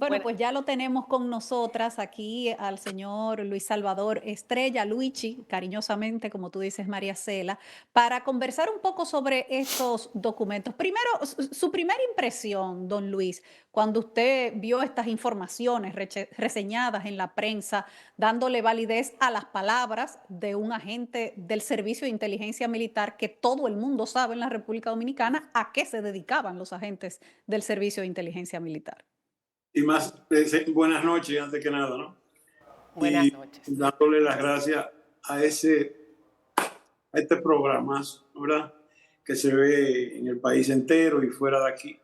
Bueno, Bueno, pues ya lo tenemos con nosotras aquí al señor Luis Salvador Estrella, Luigi, cariñosamente, como tú dices, María Cela, para conversar un poco sobre estos documentos. Primero, su primera impresión, don Luis, cuando usted vio estas informaciones reseñadas en la prensa, dándole validez a las palabras de un agente del Servicio de Inteligencia Militar que todo el mundo sabe en la República Dominicana a qué se dedicaban los agentes del Servicio de Inteligencia Militar. Y más, buenas noches antes que nada, ¿no? buenas Y noches. dándole las gracias a a este programa, ¿verdad? Que se ve en el país entero y fuera de aquí,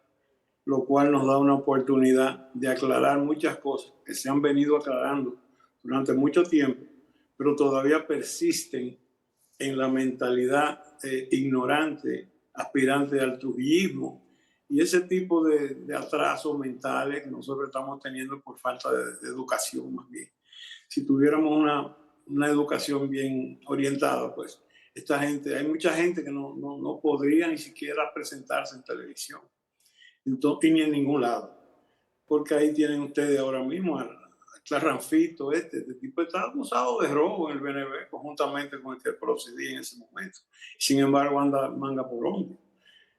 lo cual nos da una oportunidad de aclarar muchas cosas que se han venido aclarando durante mucho tiempo, pero todavía persisten en la mentalidad ignorante, aspirante al trujillismo y ese tipo de atrasos mentales que nosotros estamos teniendo por falta de educación más bien. Si tuviéramos una educación bien orientada, pues esta gente, hay mucha gente que no podría ni siquiera presentarse en televisión, entonces, ni en ningún lado, porque ahí tienen ustedes ahora mismo al Clarranfito, este tipo está acusado de robo en el BNB conjuntamente con el que procedía en ese momento. Sin embargo, anda manga por hombro.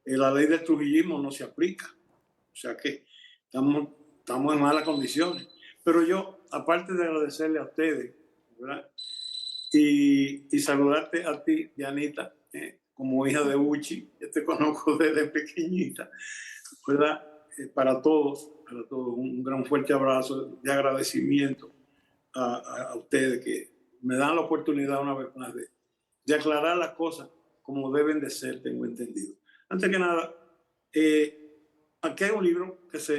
La ley del trujillismo no se aplica, o sea que estamos, estamos en malas condiciones. Pero yo, aparte de agradecerle a ustedes, ¿verdad? Y saludarte a ti, Dianita, como hija de Uchi, yo te conozco desde pequeñita, ¿verdad? Para todos, un gran fuerte abrazo de agradecimiento a ustedes que me dan la oportunidad una vez más de aclarar las cosas como deben de ser, tengo entendido. Antes que nada, aquí hay un libro que es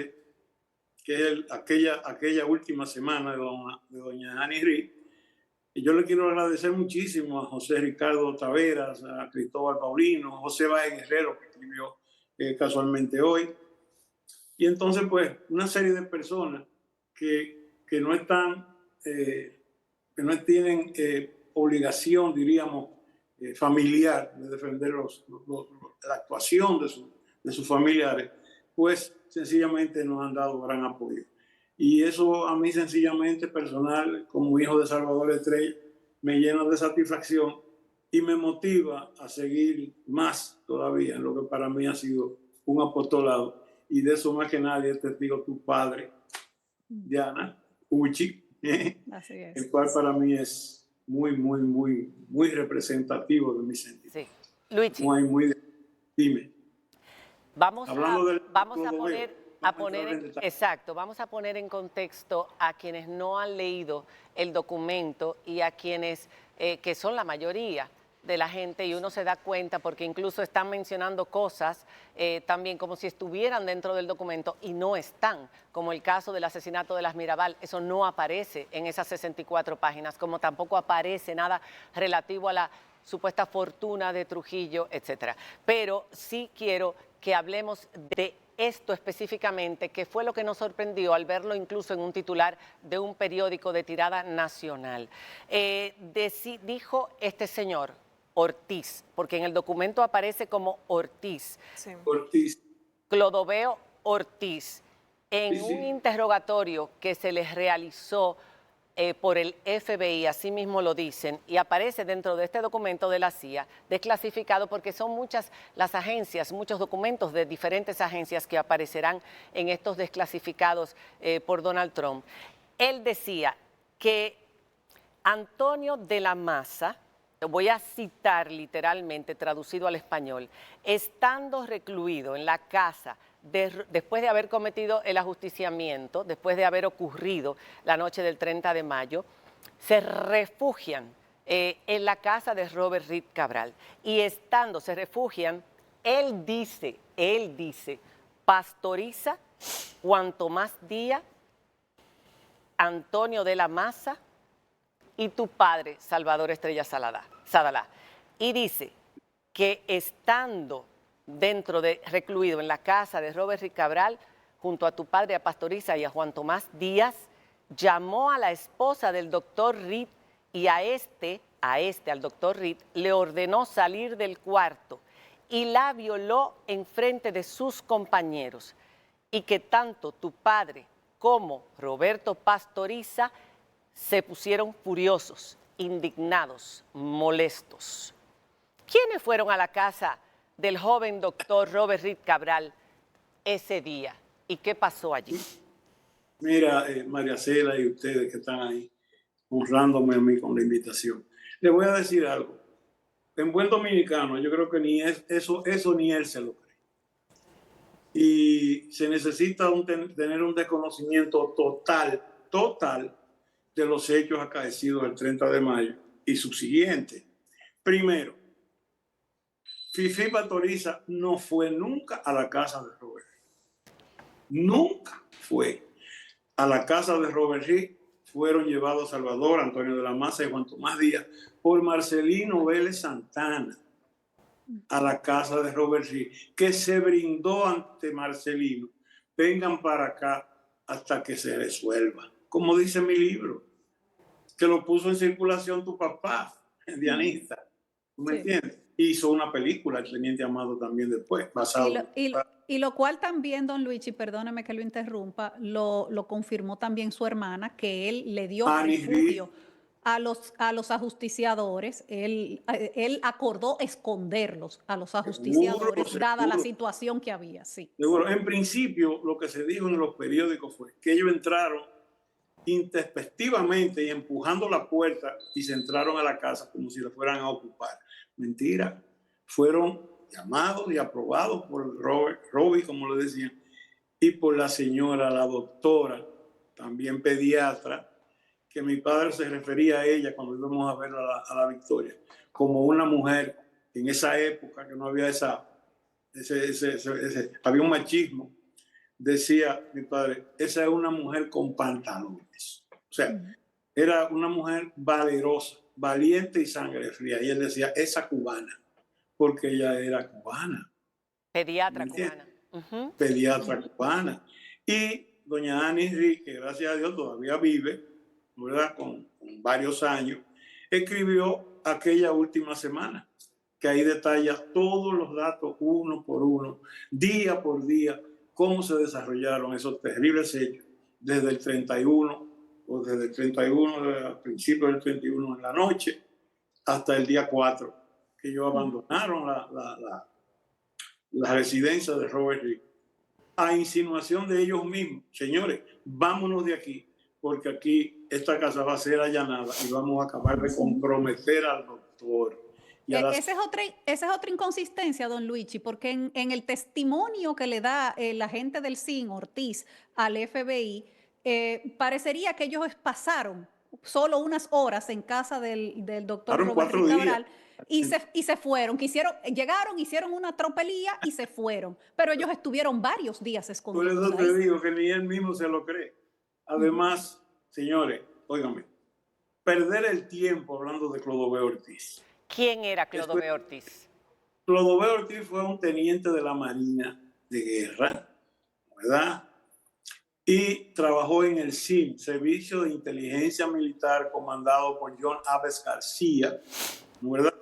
aquella última semana de doña Annie Reed, y yo le quiero agradecer muchísimo a José Ricardo Taveras, a Cristóbal Paulino, a José Báez Guerrero, que escribió casualmente hoy, y entonces, pues, una serie de personas que no están, que no tienen obligación, diríamos, familiar de defender la actuación de sus familiares, pues sencillamente nos han dado gran apoyo. Y eso a mí sencillamente personal, como hijo de Salvador Estrella, me llena de satisfacción y me motiva a seguir más todavía en lo que para mí ha sido un apostolado. Y de eso más que nadie es testigo tu padre, Diana Uchi, Así es. el cual para mí es muy representativo de mi sentimiento. Sí. Luigi, Muy, muy, dime. vamos a, Hablando del vamos a Clodoveo, a vamos a poner entrar en en, detalle. exacto, vamos a poner en contexto a quienes no han leído el documento y a quienes, que son la mayoría de la gente, y uno se da cuenta porque incluso están mencionando cosas también como si estuvieran dentro del documento y no están, como el caso del asesinato de las Mirabal. Eso no aparece en esas 64 páginas, como tampoco aparece nada relativo a la supuesta fortuna de Trujillo, etcétera. Pero sí quiero que hablemos de esto específicamente, que fue lo que nos sorprendió al verlo incluso en un titular de un periódico de tirada nacional. Dijo este señor, Ortiz, porque en el documento aparece como Ortiz, Sí. Ortiz, Clodoveo Ortiz, sí, en un sí. interrogatorio que se les realizó por el FBI, así mismo lo dicen, y aparece dentro de este documento de la CIA, desclasificado, porque son muchas las agencias, muchos documentos de diferentes agencias que aparecerán en estos desclasificados por Donald Trump. Él decía que Antonio de la Maza, lo voy a citar literalmente, traducido al español, estando recluido en la casa después de haber cometido el ajusticiamiento, después de haber ocurrido la noche del 30 de mayo, se refugian en la casa de Robert Reed Cabral. Y estando, se refugian, él dice, Pastoriza, Juan Tomás Díaz, Antonio de la Maza y tu padre, Salvador Estrella Sadalá. Y dice que estando recluido en la casa de Robert Reed Cabral, junto a tu padre, a Pastoriza y a Juan Tomás Díaz, llamó a la esposa del doctor Reed y al doctor Reed, le ordenó salir del cuarto y la violó en frente de sus compañeros, y que tanto tu padre cómo Roberto Pastoriza se pusieron furiosos, indignados, molestos. ¿Quiénes fueron a la casa del joven doctor Robert Reed Cabral ese día? ¿Y qué pasó allí? Mira, María Cela y ustedes que están ahí, honrándome a mí con la invitación. Les voy a decir algo. En buen dominicano, yo creo que ni eso ni él se lo cree. Y se necesita tener un desconocimiento total de los hechos acaecidos el 30 de mayo y subsiguientes. Primero, Fifi Pastoriza no fue nunca a la casa de Robert. Nunca fue a la casa de Robert Reed. Fueron llevados Salvador, Antonio de la Maza y Juan Tomás Díaz por Marcelino Vélez Santana a la casa de Robert Reed, que se brindó ante Marcelino. Vengan para acá hasta que se resuelva. Como dice mi libro, que lo puso en circulación tu papá, el Dianista. ¿Tú me entiendes? Hizo una película, el Teniente Amado, también después, basado. Y lo cual también, don Luigi, perdóneme que lo interrumpa, lo confirmó también su hermana, que él le dio refugio a los ajusticiadores. Él acordó esconderlos a los ajusticiadores, dada la situación que había. Sí. Seguro. En principio, lo que se dijo en los periódicos fue que ellos entraron intempestivamente y empujando la puerta y se entraron a la casa como si la fueran a ocupar. Mentira. Fueron llamados y aprobados por Robbie, como le decían, y por la señora, la doctora, también pediatra, que mi padre se refería a ella cuando íbamos a ver a la Victoria, como una mujer en esa época que no había había un machismo. Decía mi padre, esa es una mujer con pantalones. O sea, era una mujer valerosa, valiente y sangre fría. Y él decía, esa cubana, porque ella era cubana. Pediatra cubana. Pediatra cubana. Y doña Ana Enrique, gracias a Dios, todavía vive, ¿verdad? Con varios años, escribió aquella última semana, que ahí detalla todos los datos uno por uno, día por día, cómo se desarrollaron esos terribles hechos desde el 31, o desde el 31, al principio del 31 en la noche, hasta el día 4, que ellos abandonaron la residencia de Robert Reed, a insinuación de ellos mismos. Señores, vámonos de aquí, porque aquí esta casa va a ser allanada y vamos a acabar de comprometer al doctor. Esa es otra inconsistencia, don Luigi, porque en el testimonio que le da el agente del CIN, Ortiz, al FBI, parecería que ellos pasaron solo unas horas en casa del doctor Robert Reed Cabral y se fueron. Llegaron, hicieron una tropelía y se fueron. Pero ellos estuvieron varios días escondidos. Por eso te digo que ni él mismo se lo cree. Además, señores, óigame, perder el tiempo hablando de Clodoveo Ortiz. ¿Quién era Clodoveo Ortiz? Clodoveo Ortiz fue un teniente de la Marina de Guerra, ¿verdad? Y trabajó en el SIM, Servicio de Inteligencia Militar, comandado por John Aves García, ¿verdad?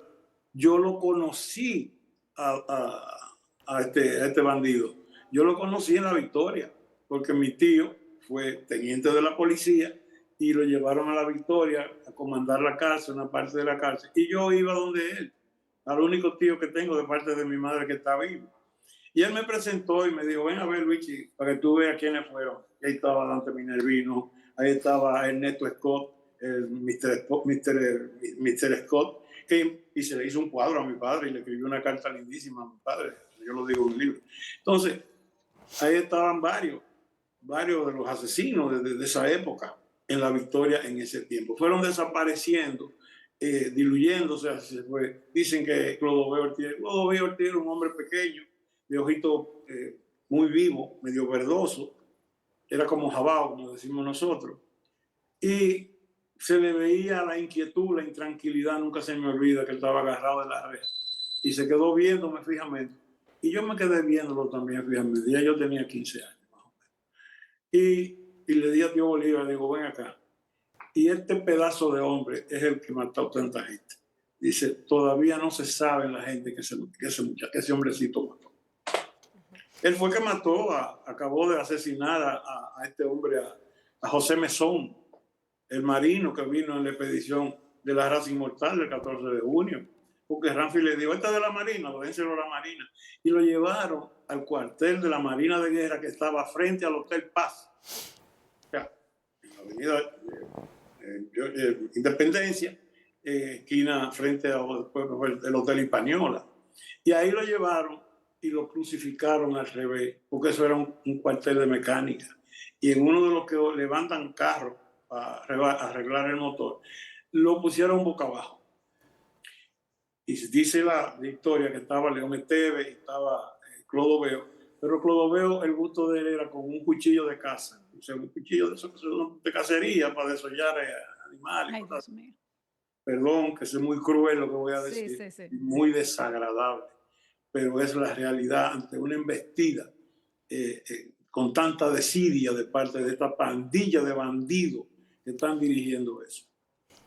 Yo lo conocí a este bandido. Yo lo conocí en La Victoria, porque mi tío fue teniente de la policía y lo llevaron a La Victoria a comandar la cárcel, una parte de la cárcel. Y yo iba donde él, al único tío que tengo de parte de mi madre que está vivo. Y él me presentó y me dijo, ven a ver, Luigi, para que tú veas quiénes fueron. Y ahí estaba Dante Minervino, ahí estaba Ernesto Scott, el Mr. Scott, y se le hizo un cuadro a mi padre y le escribió una carta lindísima a mi padre. Yo lo digo en un libro. Entonces, ahí estaban varios de los asesinos de esa época en La Victoria en ese tiempo. Fueron desapareciendo, diluyéndose. Dicen que Clodoveo Ortiz era un hombre pequeño, de ojito muy vivo, medio verdoso, era como jabao, como decimos nosotros, y se le veía la inquietud, la intranquilidad. Nunca se me olvida que él estaba agarrado de la reja y se quedó viéndome fijamente, y yo me quedé viéndolo también fijamente. Ya yo tenía 15 años más o menos, y le di a tío Bolívar, le digo, ven acá, y este pedazo de hombre es el que mató a tanta gente. Dice, todavía no se sabe la gente que ese hombrecito mató. Él fue que mató, acabó de asesinar a este hombre, a José Mesón, el marino que vino en la expedición de la raza inmortal del 14 de junio. Porque Ramfi le dijo, de la Marina, dénselo a la Marina. Y lo llevaron al cuartel de la Marina de Guerra que estaba frente al Hotel Paz. O sea, en la avenida Independencia, esquina frente al Hotel Hispaniola. Y ahí lo llevaron y lo crucificaron al revés, porque eso era un cuartel de mecánica. Y en uno de los que levantan carros para arreglar el motor, lo pusieron boca abajo. Y dice la historia que estaba León Esteves y estaba Clodoveo, pero Clodoveo, el gusto de él era con un cuchillo de caza, o sea, un cuchillo de, esos, de cacería para desollar animales. Ay, Dios mío. Perdón, que es muy cruel lo que voy a decir, Sí, sí, sí. muy desagradable, pero es la realidad ante una embestida con tanta desidia de parte de esta pandilla de bandidos que están dirigiendo eso,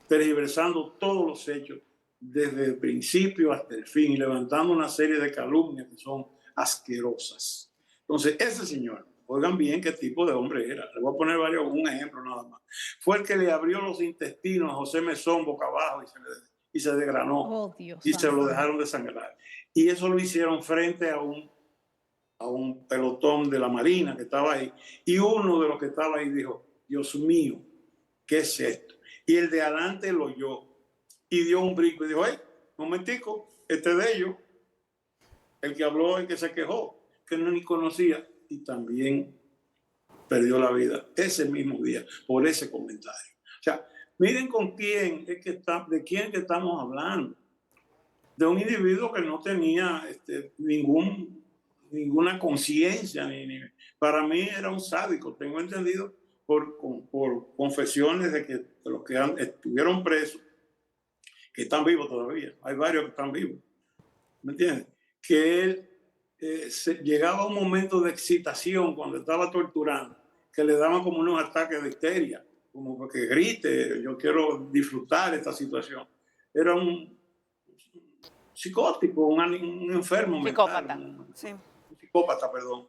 tergiversando todos los hechos desde el principio hasta el fin y levantando una serie de calumnias que son asquerosas. Entonces, ese señor, oigan bien qué tipo de hombre era. Le voy a poner un ejemplo nada más. Fue el que le abrió los intestinos a José Mesón boca abajo y se desgranó. Oh, Dios y se lo dejaron desangrar. Y eso lo hicieron frente a un pelotón de la Marina que estaba ahí. Y uno de los que estaba ahí dijo, Dios mío, ¿qué es esto? Y el de adelante lo oyó y dio un brinco y dijo, hey, un momentico, este de ellos, el que habló, el que se quejó, que no ni conocía, y también perdió la vida ese mismo día por ese comentario. O sea, miren con quién es que de quién que estamos hablando. De un individuo que no tenía ninguna conciencia. Para mí era un sádico, tengo entendido por confesiones de los que estuvieron presos, que están vivos todavía, hay varios que están vivos, ¿me entiendes? Que él llegaba a un momento de excitación cuando estaba torturando, que le daban como unos ataques de histeria, como porque grite, yo quiero disfrutar esta situación. Era un psicótico, un enfermo psicópata. mental, Sí. un psicópata, perdón.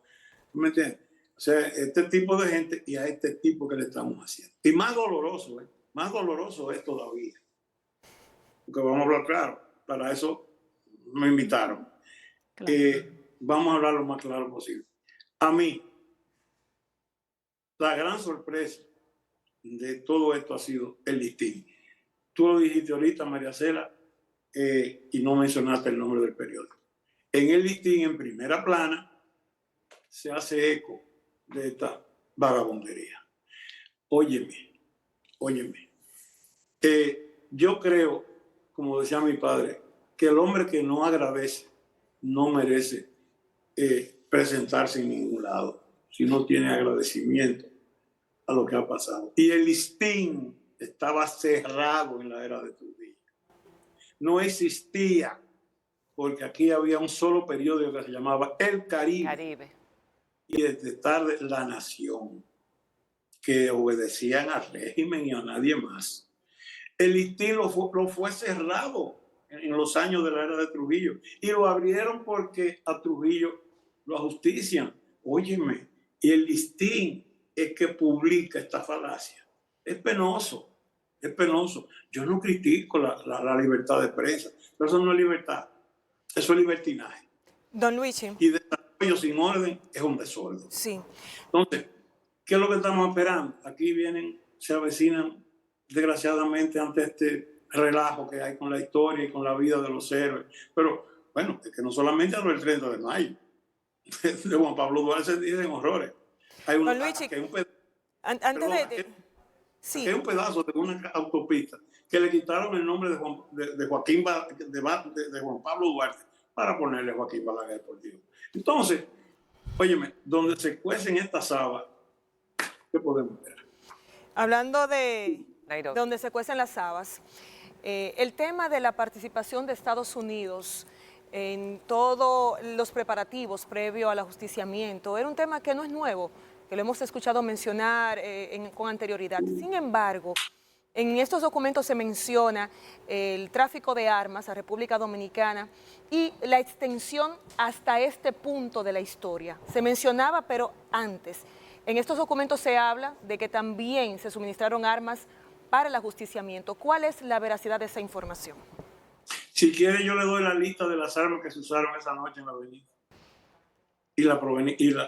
¿Me entiendes? O sea, este tipo de gente y a este tipo que le estamos haciendo. Y más doloroso es todavía. Porque vamos a hablar claro, para eso me invitaron. Claro. Vamos a hablar lo más claro posible. A mí, la gran sorpresa de todo esto ha sido el listín. Tú lo dijiste ahorita, María Cela, y no mencionaste el nombre del periódico. En el listín, en primera plana, se hace eco de esta vagabundería. Óyeme. Yo creo, como decía mi padre, que el hombre que no agradece no merece presentarse en ningún lado, si no tiene agradecimiento a lo que ha pasado. Y el listín estaba cerrado en la era de Trujillo. No existía, porque aquí había un solo periódico que se llamaba El Caribe. Y desde tarde La Nación, que obedecían al régimen y a nadie más. El listín lo fue cerrado en los años de la era de Trujillo y lo abrieron porque a Trujillo lo ajustician. Óyeme, y el listín es que publica esta falacia. Es penoso. Yo no critico la libertad de prensa, pero eso no es libertad, eso es libertinaje. Don Luigi. Y desarrollo sin orden es un desorden. Sí. Entonces, ¿qué es lo que estamos esperando? Aquí se avecinan desgraciadamente ante este relajo que hay con la historia y con la vida de los héroes. Pero bueno, es que no solamente hablo el 30 de mayo, de Juan Pablo Duarte se dicen horrores. Hay un, Luigi, hay un pedazo, antes sí. hay un pedazo de una autopista que le quitaron el nombre de Juan Pablo Duarte para ponerle Joaquín Balaguer, por Dios. Entonces, óyeme, donde se cuecen estas habas, ¿qué podemos ver? Hablando de donde se cuecen las habas, el tema de la participación de Estados Unidos en todos los preparativos previo al ajusticiamiento era un tema que no es nuevo, que lo hemos escuchado mencionar con anterioridad. Sin embargo, En estos documentos se menciona el tráfico de armas a República Dominicana y la extensión hasta este punto de la historia. Se mencionaba, pero antes. En estos documentos se habla de que también se suministraron armas para el ajusticiamiento. ¿Cuál es la veracidad de esa información? Si quiere, yo le doy la lista de las armas que se usaron esa noche en la avenida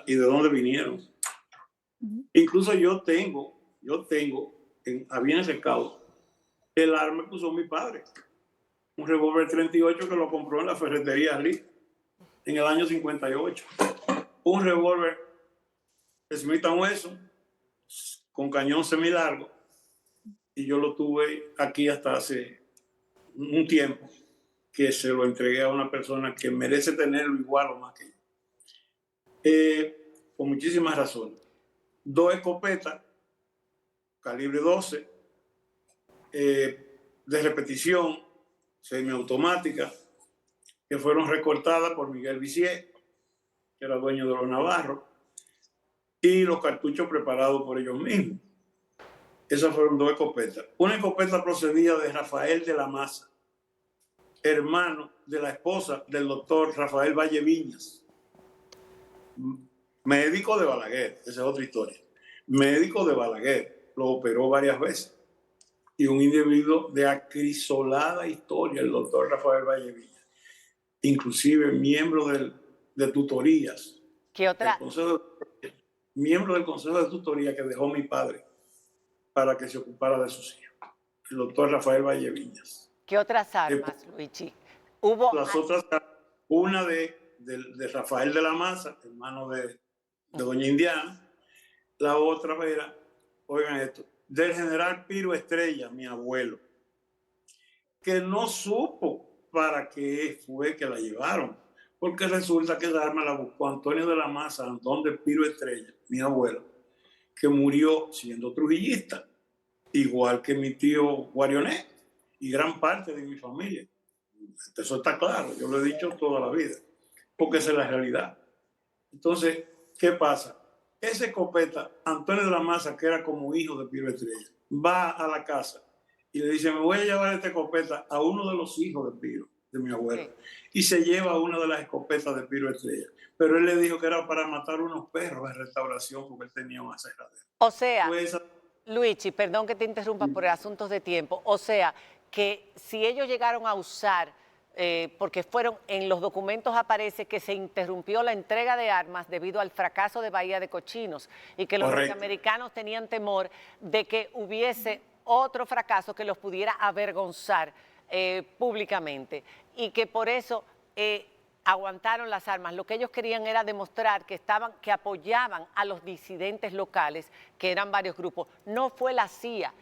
y de dónde vinieron. Incluso yo tengo había secado el arma que usó mi padre, un revólver 38 que lo compró en la ferretería Lee en el año 58. Un revólver Smith & Wesson con cañón semilargo, y yo lo tuve aquí hasta hace un tiempo, que se lo entregué a una persona que merece tenerlo igual o más que yo. Por muchísimas razones. 2 escopetas calibre 12 de repetición semiautomática que fueron recortadas por Miguel Vicié, que era dueño de los Navarros, y los cartuchos preparados por ellos mismos. Esas fueron 2 escopetas. Una escopeta procedía de Rafael de la Maza, hermano de la esposa del doctor Rafael Valle Viñas, médico de Balaguer. Esa es otra historia. Médico de Balaguer, lo operó varias veces. Y un individuo de acrisolada historia, el doctor Rafael Valle Viñas, inclusive miembro de tutorías. ¿Qué otra? Miembro del consejo de tutoría que dejó mi padre para que se ocupara de sus hijos, el doctor Rafael Valle Viñas. ¿Qué otras armas, Luigi? Hubo las otras, una de Rafael de la Maza, hermano de doña Indiana. La otra era, oigan esto, del general Piro Estrella, mi abuelo, que no supo para qué fue que la llevaron, porque resulta que esa arma la buscó Antonio de la Maza, Antón de Piro Estrella, mi abuelo, que murió siendo trujillista, igual que mi tío Guarionet y gran parte de mi familia. Eso está claro, yo lo he dicho toda la vida, porque esa es la realidad. Entonces, ¿qué pasa? Esa escopeta, Antonio de la Maza, que era como hijo de Piro Estrella, va a la casa y le dice, me voy a llevar esta escopeta a uno de los hijos de Piro, de mi abuelo. Sí. Y se lleva una de las escopetas de Piro Estrella. Pero él le dijo que era para matar unos perros de restauración porque él tenía un aserradero. O sea, Luigi, perdón que te interrumpa por asuntos de tiempo. O sea, que si ellos llegaron a usar, porque en los documentos aparece que se interrumpió la entrega de armas debido al fracaso de Bahía de Cochinos y que los norteamericanos tenían temor de que hubiese otro fracaso que los pudiera avergonzar públicamente y que por eso aguantaron las armas. Lo que ellos querían era demostrar que apoyaban a los disidentes locales, que eran varios grupos. No fue la CIA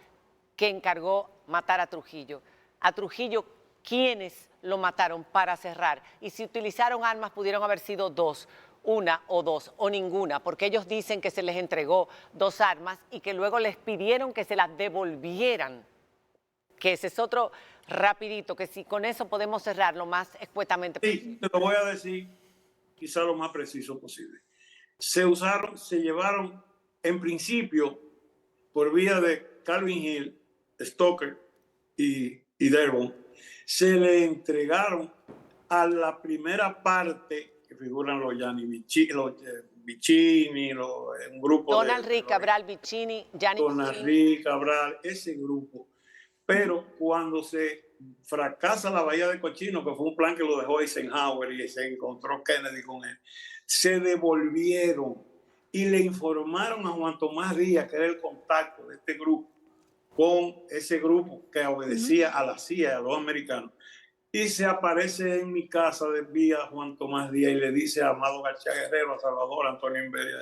que encargó matar a Trujillo. A Trujillo, ¿quiénes lo mataron para cerrar? Y si utilizaron armas, pudieron haber sido 2, una o 2, o ninguna, porque ellos dicen que se les entregó 2 armas y que luego les pidieron que se las devolvieran. Que ese es otro rapidito, que si con eso podemos cerrar lo más escuetamente posible. Sí, te lo voy a decir quizá lo más preciso posible. Se llevaron en principio por vía de Calvin Hill, Stoker y Dearborn, se le entregaron a la primera parte que figuran los Gianni Vicini, un grupo Donald Rick Cabral, Vicini, Gianni Donald Rick Cabral, ese grupo. Pero cuando se fracasa la Bahía de Cochinos, que fue un plan que lo dejó Eisenhower y se encontró Kennedy con él, se devolvieron y le informaron a Juan Tomás Díaz, que era el contacto de este grupo, con ese grupo que obedecía a la CIA y a los americanos. Y se aparece en mi casa de vía Juan Tomás Díaz y le dice a Amado García Guerrero, a Salvador Antonio Inveria,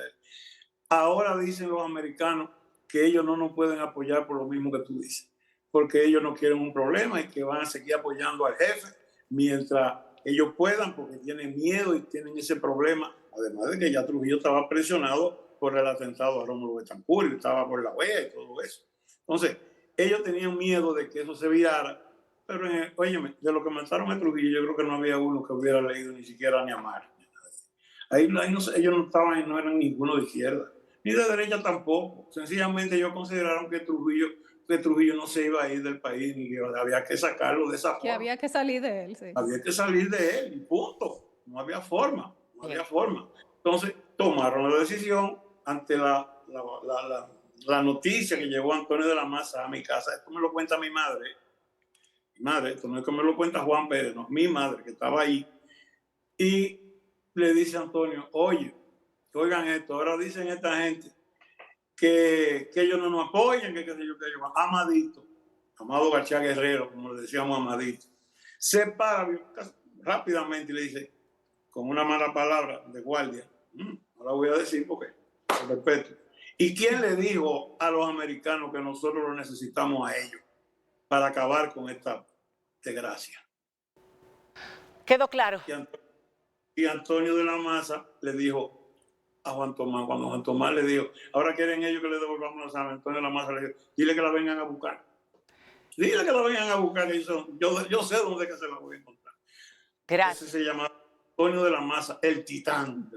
ahora dicen los americanos que ellos no nos pueden apoyar por lo mismo que tú dices, porque ellos no quieren un problema y que van a seguir apoyando al jefe mientras ellos puedan, porque tienen miedo y tienen ese problema, además de que ya Trujillo estaba presionado por el atentado a Rómulo Betancourt, estaba por la OEA y todo eso. Entonces, ellos tenían miedo de que eso se virara, pero óyeme, de lo que mataron a Trujillo, yo creo que no había uno que hubiera leído ni siquiera ni a Marx. Ahí no, ellos no eran ninguno de izquierda, ni de derecha tampoco. Sencillamente ellos consideraron que Trujillo que Trujillo no se iba a ir del país, ni que había que sacarlo de esa Que forma. había que salir de él, sí. Había que salir de él y punto. No había forma, no Bien. había forma. Entonces tomaron la decisión ante la noticia que llegó Antonio de la Maza a mi casa. Esto me lo cuenta mi madre. Mi madre, esto no es que me lo cuenta Juan Pérez, no, mi madre que estaba ahí. Y le dice a Antonio, oye, oigan esto, ahora dicen esta gente que ellos no nos apoyan, que qué sé yo, que ellos, Amadito, Amado García Guerrero, como le decíamos Amadito, se para rápidamente y le dice, con una mala palabra de guardia, no la voy a decir porque, por respeto. ¿Y quién le dijo a los americanos que nosotros lo necesitamos a ellos para acabar con esta desgracia? Quedó claro. Y Antonio de la Maza le dijo a Juan Tomás, cuando Juan Tomás le dijo, ahora quieren ellos que le devolvamos los armas, Antonio de la Maza le dijo, dile que la vengan a buscar. Dile que la vengan a buscar, yo sé dónde que se la voy a encontrar. Gracias. Ese se llama Antonio de la Maza, el titán.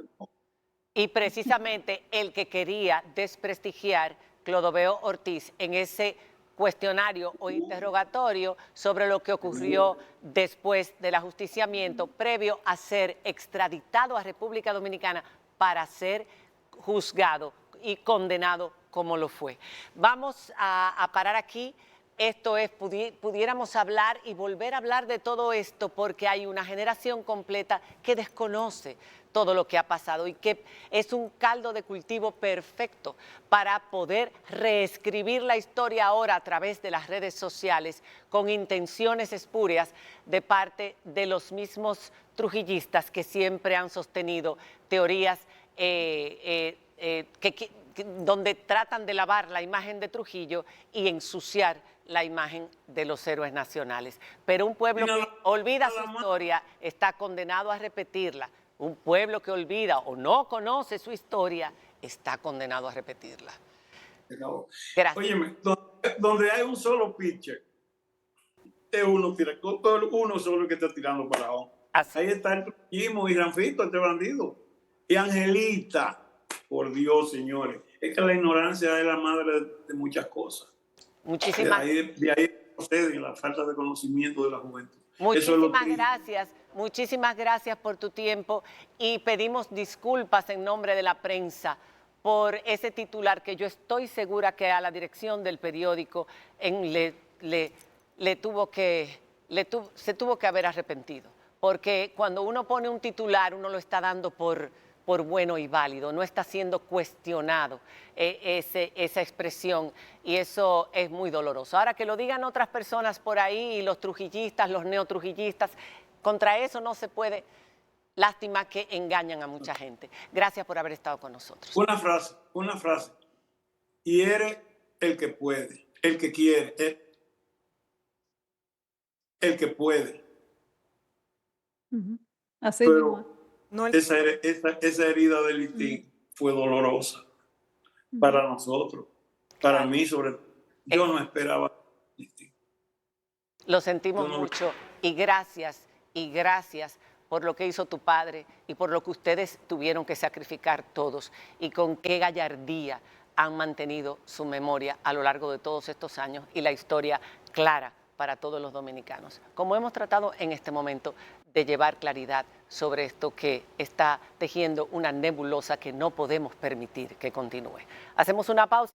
Y precisamente el que quería desprestigiar Clodoveo Ortiz en ese cuestionario o interrogatorio sobre lo que ocurrió después del ajusticiamiento previo a ser extraditado a República Dominicana para ser juzgado y condenado como lo fue. Vamos a parar aquí. Esto es, pudiéramos hablar y volver a hablar de todo esto porque hay una generación completa que desconoce todo lo que ha pasado y que es un caldo de cultivo perfecto para poder reescribir la historia ahora a través de las redes sociales con intenciones espurias de parte de los mismos trujillistas que siempre han sostenido teorías donde tratan de lavar la imagen de Trujillo y ensuciar la imagen de los héroes nacionales. Pero un pueblo que olvida su historia está condenado a repetirla. Un pueblo que olvida o no conoce su historia está condenado a repetirla. Gracias. Óyeme, donde hay un solo pitcher, es uno solo que está tirando para abajo. Ahí está el Trujillo y Granfito, este bandido. Y Angelita, por Dios, señores, es que la ignorancia es la madre de muchas cosas. Muchísimas de ahí procede la falta de conocimiento de la juventud. Muchísimas gracias por tu tiempo y pedimos disculpas en nombre de la prensa por ese titular que yo estoy segura que a la dirección del periódico se tuvo que haber arrepentido, porque cuando uno pone un titular uno lo está dando por bueno y válido, no está siendo cuestionado esa expresión y eso es muy doloroso. Ahora que lo digan otras personas por ahí, los trujillistas, los neotrujillistas, contra eso no se puede, lástima que engañan a mucha gente. Gracias por haber estado con nosotros. Una frase, y eres el que puede, el que quiere, el que puede. Así pero mismo. No, esa herida de Litín fue dolorosa para nosotros, para mí sobre todo. Yo no esperaba Litín. Lo sentimos mucho y gracias por lo que hizo tu padre y por lo que ustedes tuvieron que sacrificar todos y con qué gallardía han mantenido su memoria a lo largo de todos estos años y la historia clara para todos los dominicanos. Como hemos tratado en este momento de llevar claridad sobre esto que está tejiendo una nebulosa que no podemos permitir que continúe. Hacemos una pausa.